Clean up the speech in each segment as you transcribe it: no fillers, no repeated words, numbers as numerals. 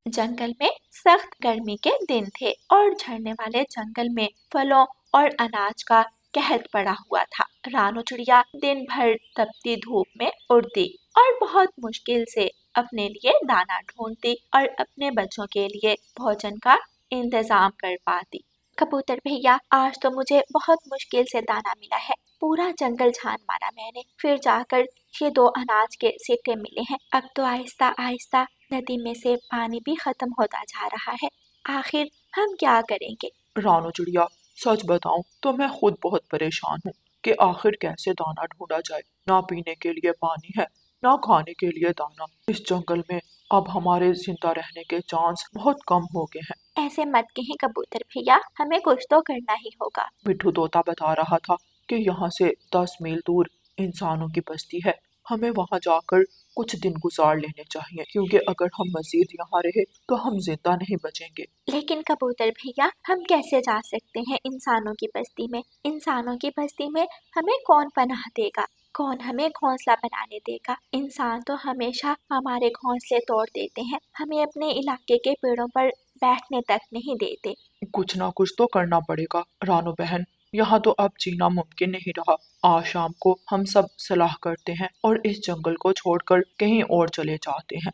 जंगल में सख्त गर्मी के दिन थे और झड़ने वाले जंगल में फलों और अनाज का कहर पड़ा हुआ था। रानू चिड़िया दिन भर तपती धूप में उड़ती और बहुत मुश्किल से अपने लिए दाना ढूंढती और अपने बच्चों के लिए भोजन का इंतजाम कर पाती। कबूतर भैया, आज तो मुझे बहुत मुश्किल से दाना मिला है। पूरा जंगल छान मारा मैंने, फिर जाकर ये 2 अनाज के सिक्के मिले हैं। अब तो आहिस्ता आहिस्ता नदी में से पानी भी खत्म होता जा रहा है। आखिर हम क्या करेंगे? रानू चिड़िया, सच बताऊं तो मैं खुद बहुत परेशान हूँ कि आखिर कैसे दाना ढूंढा जाए। ना पीने के लिए पानी है, ना खाने के लिए दाना। इस जंगल में अब हमारे जिंदा रहने के चांस बहुत कम हो गए हैं। ऐसे मत कहीं कबूतर भैया, हमें कुछ तो करना ही होगा। मिठू तोता बता रहा था कि यहाँ से 10 मील दूर इंसानों की बस्ती है। हमें वहाँ जाकर कुछ दिन गुजार लेने चाहिए, क्योंकि अगर हम मजीद यहाँ रहे तो हम जिंदा नहीं बचेंगे। लेकिन कबूतर भैया, हम कैसे जा सकते हैं इंसानों की बस्ती में? इंसानों की बस्ती में हमें कौन पनाह देगा? कौन हमें घोंसला बनाने देगा? इंसान तो हमेशा हमारे घोंसले तोड़ देते हैं, हमें अपने इलाके के पेड़ों पर बैठने तक नहीं देते। कुछ ना कुछ तो करना पड़ेगा रानू बहन, यहाँ तो अब जीना मुमकिन नहीं रहा। आज शाम को हम सब सलाह करते हैं और इस जंगल को छोड़कर कहीं और चले जाते हैं।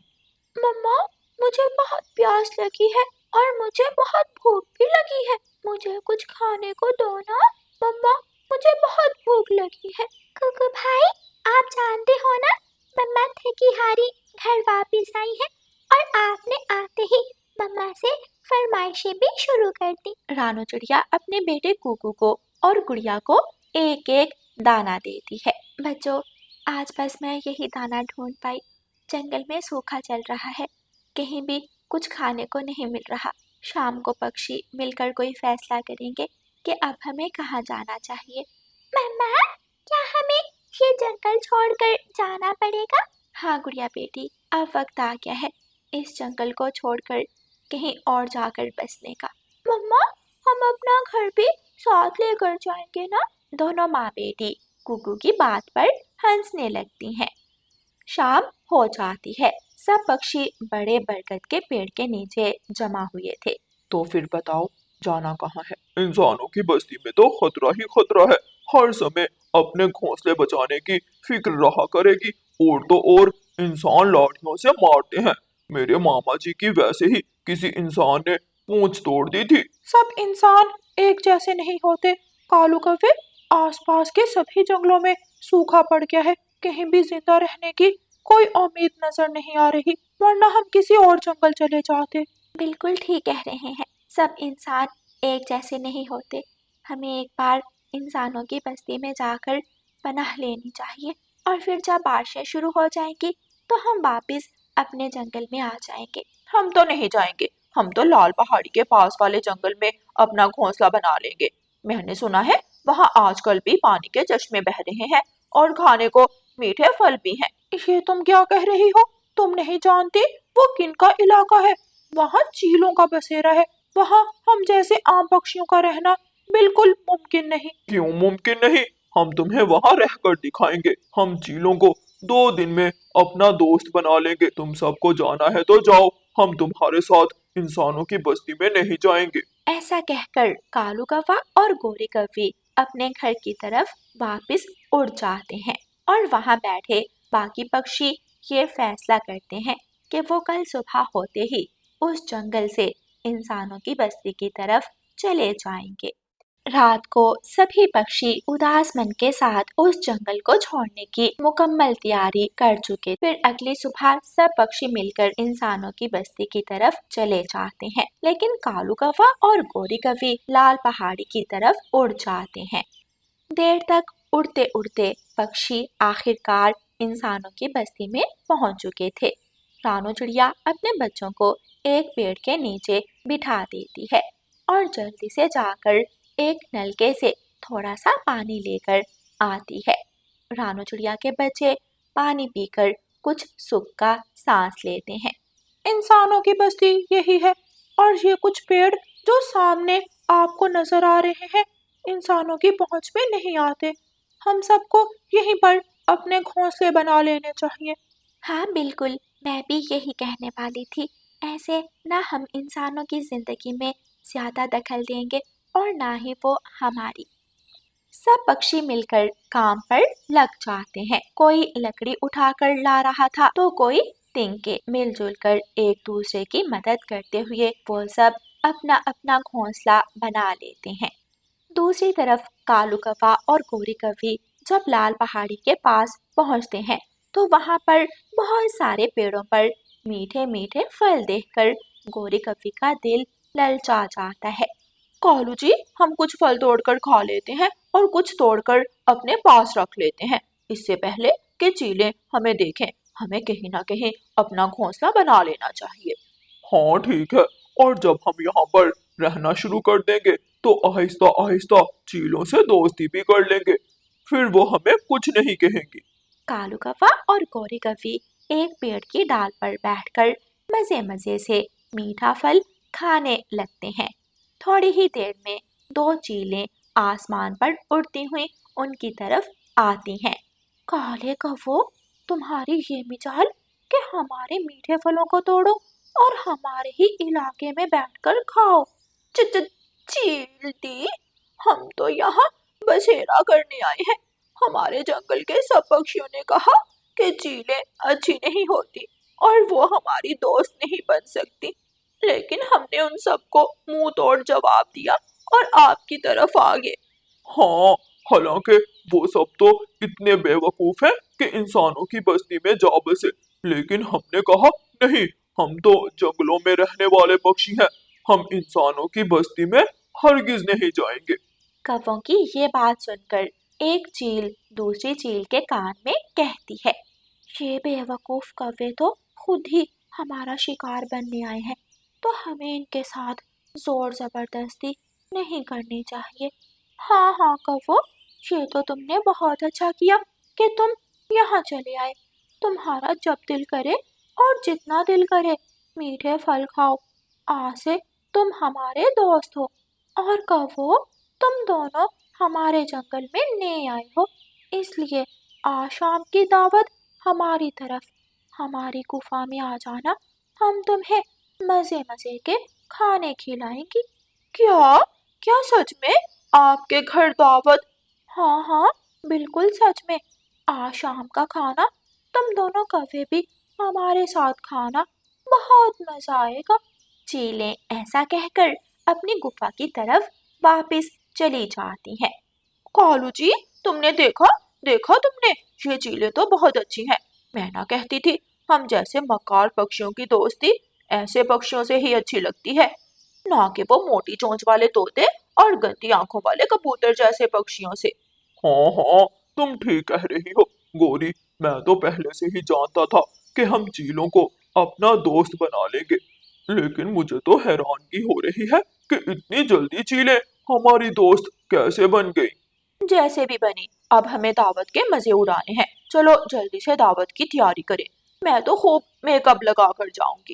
मम्मा, मुझे बहुत प्यास लगी है और मुझे बहुत भूख भी लगी है। मुझे कुछ खाने को दो ना मम्मा, मुझे बहुत भूख लगी है। कुकू भाई, आप जानते हो ना, मम्मा थकी हारी घर वापस आई है और आपने आते ही मम्मा से फरमाइशें भी शुरू कर दी। रानू चिड़िया अपने बेटे कुकू को और गुड़िया को एक एक दाना देती है। बच्चों, आज बस मैं यही दाना ढूंढ पाई। जंगल में सूखा चल रहा है, कहीं भी कुछ खाने को नहीं मिल रहा। शाम को पक्षी मिलकर कोई फैसला करेंगे कि अब हमें कहाँ जाना चाहिए। मम्मा, क्या हमें ये जंगल छोड़कर जाना पड़ेगा? हाँ गुड़िया बेटी, अब वक्त आ गया है इस जंगल को छोड़कर कहीं और जाकर बसने का। मम्मा, हम अपना घर भी साथ लेकर जाएंगे ना? दोनों माँ बेटी कुकू की बात पर हंसने लगती हैं। शाम हो जाती है, सब पक्षी बड़े बरगद के पेड़ के नीचे जमा हुए थे। तो फिर बताओ, जाना कहाँ है? इंसानों की बस्ती में तो खतरा ही खतरा है। हर समय अपने घोंसले बचाने की फिक्र रहा करेगी, और तो और इंसान लाठियों से मारते हैं। मेरे मामा जी की वैसे ही किसी इंसान ने पूंछ तोड़ दी थी। सब इंसान एक जैसे नहीं होते कालू कौवे। आसपास के सभी जंगलों में सूखा पड़ गया है, कहीं भी जिंदा रहने की कोई उम्मीद नजर नहीं आ रही, वरना हम किसी और जंगल चले जाते। बिल्कुल ठीक कह रहे हैं, सब इंसान एक जैसे नहीं होते। हमें एक बार इंसानों की बस्ती में जाकर पनाह लेनी चाहिए और फिर जब बारिशें शुरू हो जाएंगी तो हम वापस अपने जंगल में आ जाएंगे। हम तो नहीं जाएंगे, हम तो लाल पहाड़ी के पास वाले जंगल में अपना घोंसला बना लेंगे। मैंने सुना है वहाँ आजकल भी पानी के चश्मे बह रहे हैं और खाने को मीठे फल भी हैं। ये तुम क्या कह रही हो? तुम नहीं जानती वो किन का इलाका है? वहाँ चीलों का बसेरा है। वहाँ हम जैसे आम पक्षियों का रहना बिल्कुल मुमकिन नहीं। क्यों मुमकिन नहीं? हम तुम्हें वहाँ रहकर दिखाएंगे। हम चीलों को 2 दिन में अपना दोस्त बना लेंगे। तुम सबको जाना है तो जाओ, हम तुम्हारे साथ इंसानों की बस्ती में नहीं जाएंगे। ऐसा कहकर कालू कौवा और गोरी कौवी अपने घर की तरफ वापस उड़ जाते हैं और वहां बैठे बाकी पक्षी ये फैसला करते हैं कि वो कल सुबह होते ही उस जंगल से इंसानों की बस्ती की तरफ चले जाएंगे। रात को सभी पक्षी उदास मन के साथ उस जंगल को छोड़ने की मुकम्मल तैयारी कर चुके। फिर अगली सुबह सब पक्षी मिलकर इंसानों की बस्ती की तरफ चले जाते हैं, लेकिन कालू कौवा और गोरी कौवी लाल पहाड़ी की तरफ उड़ जाते हैं। देर तक उड़ते उड़ते पक्षी आखिरकार इंसानों की बस्ती में पहुंच चुके थे। रानू चिड़िया अपने बच्चों को एक पेड़ के नीचे बिठा देती है और जल्दी से जाकर एक नलके से थोड़ा सा पानी लेकर आती है। रानू चिड़िया के बच्चे पानी पीकर कुछ सुख का सांस लेते हैं। इंसानों की बस्ती यही है, और ये कुछ पेड़ जो सामने आपको नजर आ रहे हैं इंसानों की पहुंच में नहीं आते। हम सबको यहीं पर अपने घोंसले बना लेने चाहिए। हाँ बिल्कुल, मैं भी यही कहने वाली थी। ایسے نہ ہم انسانوں کی زندگی میں زیادہ دخل دیں گے اور نہ ہی وہ ہماری۔ سب پکشی مل کر کام پر لگ جاتے ہیں، کوئی لکڑی اٹھا کر لا رہا تھا تو کوئی تنکے۔ مل جل کر ایک دوسرے کی مدد کرتے ہوئے وہ سب اپنا اپنا گھونسلہ بنا لیتے ہیں۔ دوسری طرف کالو کوا اور گوری کوی جب لال پہاڑی کے پاس پہنچتے ہیں تو وہاں پر بہت سارے پیڑوں پر میٹھے میٹھے پھل دیکھ کر گوری کوی کا دل للچا جاتا ہے۔ کالو جی، ہم کچھ پھل توڑ کر کھا لیتے ہیں اور کچھ توڑ کر اپنے پاس رکھ لیتے ہیں، اس سے پہلے کہ چیلیں ہمیں دیکھیں۔ ہمیں کہیں نہ کہیں اپنا گھونسلہ بنا لینا چاہیے۔ ہاں ٹھیک ہے، اور جب ہم یہاں پر رہنا شروع کر دیں گے تو آہستہ آہستہ چیلوں سے دوستی بھی کر لیں گے، پھر وہ ہمیں کچھ نہیں کہیں گی۔ کالو کوا اور گوری کوی ایک پیڑ کی ڈال پر بیٹھ کر مزے مزے سے میٹھا پھل کھانے لگتے ہیں۔ تھوڑی ہی دیر میں دو چیلیں آسمان پر اڑتی ہوئی ان کی طرف آتی ہیں۔ کالے کوو، تمہاری یہ مجال کہ ہمارے میٹھے پھلوں کو توڑو اور ہمارے ہی علاقے میں بیٹھ کر کھاؤ۔ چیل دی، ہم تو یہاں بسیرا کرنے آئے ہیں۔ ہمارے جنگل کے سب پکشیوں نے کہا کہ چیلیں اچھی نہیں ہوتی اور وہ ہماری دوست نہیں بن سکتی، لیکن ہم نے ان سب کو منہ توڑ جواب دیا اور آپ کی طرف آگے۔ ہاں، حالانکہ وہ سب تو اتنے بے وقوف ہیں کہ انسانوں کی بستی میں جا بسے، لیکن ہم نے کہا نہیں، ہم تو جنگلوں میں رہنے والے پکشی ہیں، ہم انسانوں کی بستی میں ہرگز نہیں جائیں گے۔ کووں کی یہ بات سن کر ایک چیل دوسری چیل کے کان میں کہتی ہے، یہ بے وقوف کوے تو خود ہی ہمارا شکار بننے آئے ہیں، تو ہمیں ان کے ساتھ زور زبردستی نہیں کرنی چاہیے۔ ہاں ہاں کوو، یہ تو تم نے بہت اچھا کیا کہ تم یہاں چلے آئے۔ تمہارا جب دل کرے اور جتنا دل کرے میٹھے پھل کھاؤ، آج سے تم ہمارے دوست ہو۔ اور کوو، تم دونوں ہمارے جنگل میں نئے آئے ہو، اس لیے آج شام کی دعوت ہماری طرف، ہماری گفا میں آ جانا، ہم تمہیں مزے مزے کے کھانے کھلائیں گی۔ کیا سچ میں آپ کے گھر دعوت؟ ہاں ہاں، بالکل سچ میں، آج شام کا کھانا تم دونوں کوے بھی ہمارے ساتھ کھانا، بہت مزہ آئے گا۔ چیلیں ایسا کہہ کر اپنی گفا کی طرف واپس چلی جاتی ہیں۔ کالو جی، تم نے دیکھا تم نے، یہ چیلیں تو بہت اچھی ہیں۔ میں نہ کہتی تھی ہم جیسے مکار پکشیوں کی دوستی ایسے پکشیوں سے ہی اچھی لگتی ہے، نہ کہ وہ موٹی چونچ والے طوطے اور گندی آنکھوں والے کبوتر جیسے پکشیوں سے۔ ہاں ہاں، تم ٹھیک کہہ رہی ہو گوری، میں تو پہلے سے ہی جانتا تھا کہ ہم چیلوں کو اپنا دوست بنا لیں گے، لیکن مجھے تو حیرانگی ہو رہی ہے کہ اتنی جلدی چیلیں ہماری دوست کیسے بن گئی۔ جیسے بھی بنی، اب ہمیں دعوت کے مزے اڑانے ہیں، چلو جلدی سے دعوت کی تیاری کریں، میں تو خوب میک اپ لگا کر جاؤں گی۔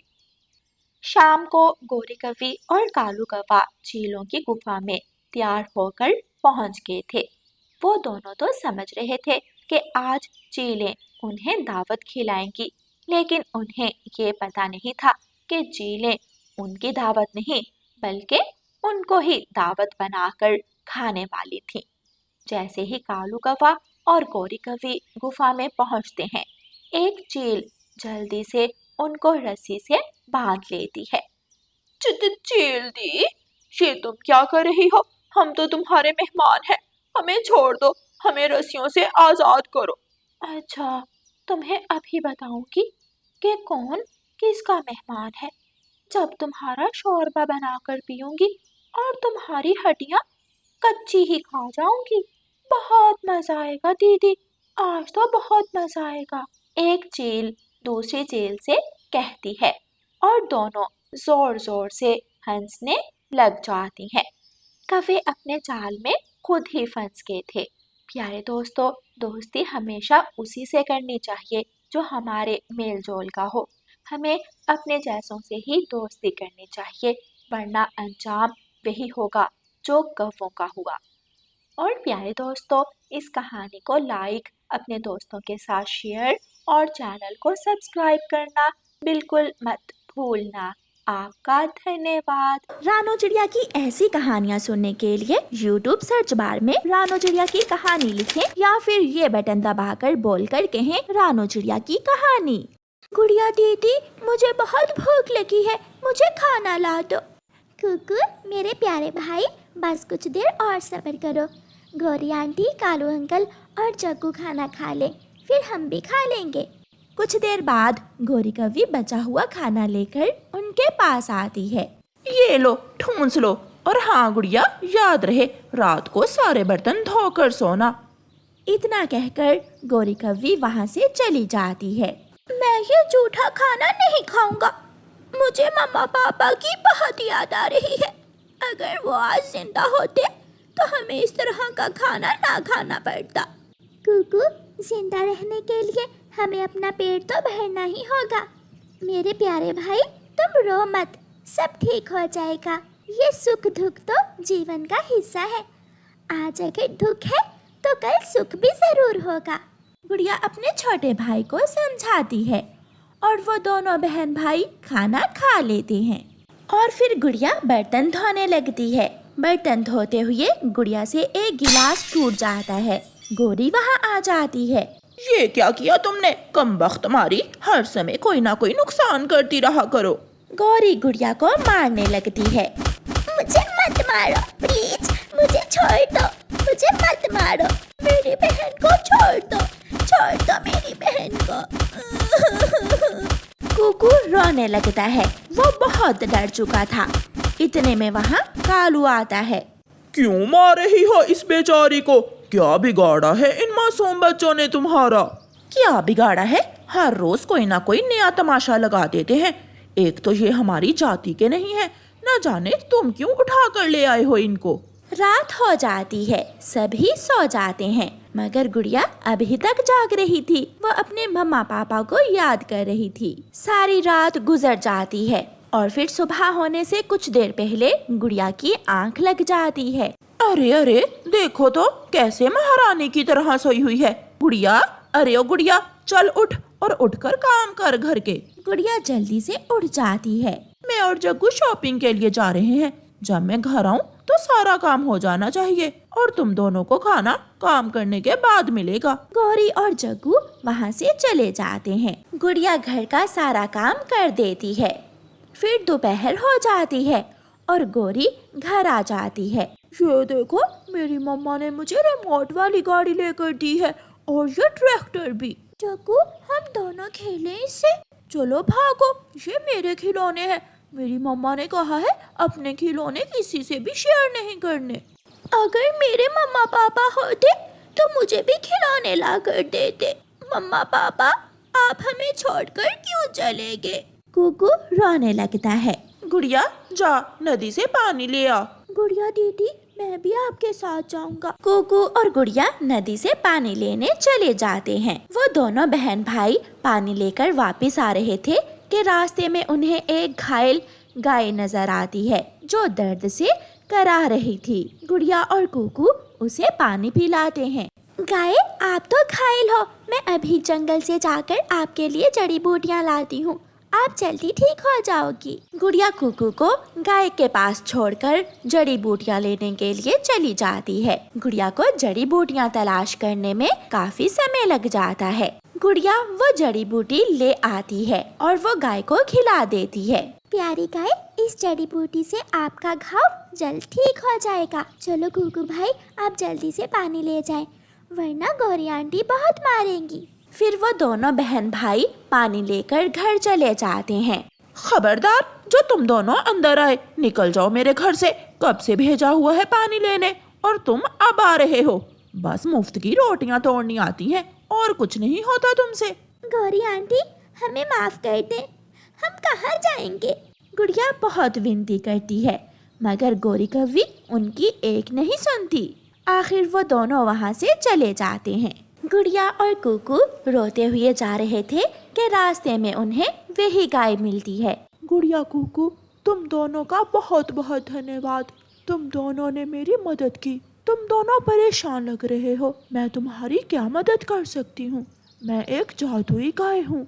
شام کو گوری کوی اور کالو کوا چیلوں کی گفا میں تیار ہو کر پہنچ گئے تھے۔ وہ دونوں تو سمجھ رہے تھے کہ آج چیلیں انہیں دعوت کھلائیں گی، لیکن انہیں یہ پتا نہیں تھا کہ چیلیں ان کی دعوت نہیں بلکہ ان کو ہی دعوت بنا کر کھانے والی تھیں۔ جیسے ہی کالو کوا اور گوری کوی گفا میں پہنچتے ہیں، ایک چیل جلدی سے ان کو رسی سے باندھ لیتی ہے۔ چیل دی، یہ تم کیا کر رہی ہو؟ ہم تو تمہارے مہمان ہیں، ہمیں چھوڑ دو، ہمیں رسیوں سے آزاد کرو۔ اچھا، تمہیں ابھی بتاؤں گی کہ کون کس کا مہمان ہے۔ جب تمہارا شوربہ بنا کر پیوں گی اور تمہاری ہڈیاں کچی ہی کھا جاؤں گی، بہت مزہ آئے گا دیدی، آج تو بہت مزہ آئے گا۔ ایک چیل دوسری چیل سے کہتی ہے اور دونوں زور زور سے ہنسنے لگ جاتی ہیں۔ کوے اپنے جال میں خود ہی پھنس گئے تھے۔ پیارے دوستو، دوستی ہمیشہ اسی سے کرنی چاہیے جو ہمارے میل جول کا ہو۔ ہمیں اپنے جیسوں سے ہی دوستی کرنی چاہیے، ورنہ انجام وہی ہوگا جو کووں کا ہوا۔ اور پیارے دوستو، اس کہانی کو لائک، اپنے دوستوں کے ساتھ شیئر اور چینل کو سبسکرائب کرنا بالکل مت भूलना। आपका धन्यवाद। रानो चिड़िया की ऐसी कहानियाँ सुनने के लिए YouTube सर्च बार में रानो चिड़िया की कहानी लिखें या फिर ये बटन दबाकर बोलकर कहें रानो चिड़िया की कहानी। गुड़िया दीदी, मुझे बहुत भूख लगी है, मुझे खाना ला दो। कुकू मेरे प्यारे भाई, बस कुछ देर और सब्र करो। गौरी आंटी, कालू अंकल और जग्गू खाना खा ले, फिर हम भी खा लेंगे। कुछ देर बाद गौरी कव्वी बचा हुआ खाना लेकर उनके पास आती है। ये लो, ठूंस लो, और हाँ गुड़िया, याद रहे रात को सारे बर्तन धोकर सोना। इतना कहकर गौरी कव्वी वहाँ से चली जाती है। मैं ये जूठा खाना नहीं खाऊंगा, मुझे मम्मा पापा की बहुत याद आ रही है। अगर वो आज जिंदा होते तो हमें इस तरह का खाना ना खाना पड़ता। कुकू, जिंदा रहने के लिए हमें अपना पेट तो भरना ही होगा। मेरे प्यारे भाई, तुम रो मत, सब ठीक हो जाएगा। ये सुख दुख तो जीवन का हिस्सा है। आज अगर दुख है तो कल सुख भी जरूर होगा। गुड़िया अपने छोटे भाई को समझाती है और वो दोनों बहन भाई खाना खा लेते हैं। और फिर गुड़िया बर्तन धोने लगती है। बर्तन धोते हुए गुड़िया से एक गिलास टूट जाता है। गौरी वहाँ आ जाती है। ये क्या किया तुमने? कमबख्त मारी, हर समय कोई ना कोई नुकसान करती रहा करो। गौरी गुड़िया को मारने लगती है। मुझे मत मारो प्लीज, मुझे छोड़ दो, मुझे मत मारो, मेरी बहन को छोड़ दो मेरी बहन को। कुकू रोने लगता है। वो बहुत डर चुका था। इतने में वहाँ कालू आता है। क्यों मार रही हो इस बेचारी को? क्या बिगाड़ा है इन मासूम बच्चों ने तुम्हारा? क्या बिगाड़ा है? हर रोज कोई ना कोई नया तमाशा लगा देते हैं। एक तो ये हमारी जाति के नहीं है, न जाने तुम क्यों उठा कर ले आए हो इनको। रात हो जाती है, सभी सो जाते हैं, मगर गुड़िया अभी तक जाग रही थी। वो अपने मम्मा पापा को याद कर रही थी। सारी रात गुजर जाती है और फिर सुबह होने से कुछ देर पहले गुड़िया की आंख लग जाती है। अरे अरे, देखो तो कैसे महारानी की तरह सोई हुई है। गुड़िया, अरे ओ गुड़िया, चल उठ और उठकर काम कर घर के। गुड़िया जल्दी से उठ जाती है। मैं और जग्गू शॉपिंग के लिए जा रहे हैं। जब मैं घर आऊँ तो सारा काम हो जाना चाहिए और तुम दोनों को खाना काम करने के बाद मिलेगा। गौरी और जग्गू वहाँ से चले जाते हैं। गुड़िया घर का सारा काम कर देती है। फिर दोपहर हो जाती है और गौरी घर आ जाती है। ये देखो, मेरी मम्मा ने मुझे रिमोट वाली गाड़ी लेकर दी है और ये ट्रैक्टर भी। जग्गू, हम दोनों खेलें इससे। चलो भागो, ये मेरे खिलौने हैं। मेरी मम्मा ने कहा है अपने खिलौने किसी से भी शेयर नहीं करने। अगर मेरे मम्मा पापा होते तो मुझे भी खिलौने ला कर देते। मम्मा पापा, आप हमें छोड़कर क्यों चले गए? कुकू रोने लगता है। गुड़िया, जा नदी से पानी ले आ। गुड़िया दीदी, मैं भी आपके साथ जाऊंगा। कुकू और गुड़िया नदी से पानी लेने चले जाते हैं। वो दोनों बहन भाई पानी लेकर वापस आ रहे थे कि रास्ते में उन्हें एक घायल गाय नजर आती है जो दर्द से करा रही थी। गुड़िया और कुकू उसे पानी पिलाते हैं। गाय, आप तो घायल हो, मैं अभी जंगल से जाकर आपके लिए जड़ी बूटियाँ लाती हूँ, आप जल्दी ठीक हो जाओगी। गुड़िया कुकू को गाय के पास छोड़कर जड़ी बूटियाँ लेने के लिए चली जाती है। गुड़िया को जड़ी बूटियाँ तलाश करने में काफी समय लग जाता है। गुड़िया वो जड़ी बूटी ले आती है और वो गाय को खिला देती है। प्यारी गाय, इस जड़ी बूटी से आपका घाव जल्द ठीक हो जाएगा। चलो कुकू भाई, आप जल्दी से पानी ले जाएं, वरना गौरी आंटी बहुत मारेंगी। फिर वो दोनों बहन भाई पानी लेकर घर चले जाते हैं। खबरदार, जो तुम दोनों अंदर आए, निकल जाओ मेरे घर से। कब से भेजा हुआ है पानी लेने और तुम अब आ रहे हो। बस मुफ्त की रोटियां तोड़नी आती हैं और कुछ नहीं होता तुमसे। गौरी आंटी, हमें माफ कर दें, हम कहाँ जाएंगे? गुड़िया बहुत विनती करती है, मगर गौरी कव्वी उनकी एक नहीं सुनती। आखिर वो दोनों वहाँ से चले जाते हैं। गुड़िया और कुकू रोते हुए जा रहे थे कि रास्ते में उन्हें वही गाय मिलती है। गुड़िया कुकू, तुम दोनों का बहुत बहुत धन्यवाद। तुम दोनों ने मेरी मदद की। तुम दोनों परेशान लग रहे हो, मैं तुम्हारी क्या मदद कर सकती हूँ? मैं एक जादुई गाय हूँ।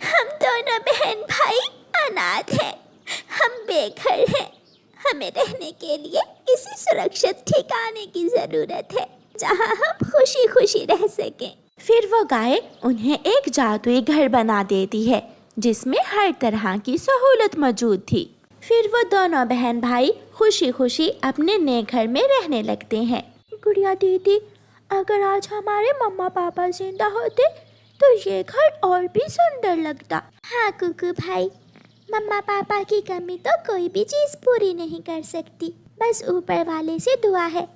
हम दोनों बहन भाई अनाथ हैं, हम बेघर हैं। हमें रहने के लिए किसी सुरक्षित ठिकाने की जरूरत है जहाँ हम खुशी खुशी रह सकें। फिर वो गाय उन्हें एक जादुई घर बना देती है जिसमें हर तरह की सहूलत मौजूद थी। फिर वो दोनों बहन भाई खुशी खुशी अपने नए घर में रहने लगते हैं। गुड़िया दीदी, अगर आज हमारे मम्मा पापा जिंदा होते तो ये घर और भी सुंदर लगता। हाँ कुकू भाई, मम्मा पापा की कमी तो कोई भी चीज़ पूरी नहीं कर सकती। बस ऊपर वाले से दुआ है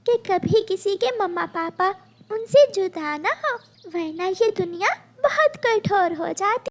कि कभी किसी के मम्मा पापा उनसे जुदा ना हो, वरना ये दुनिया बहुत कठोर हो जाती।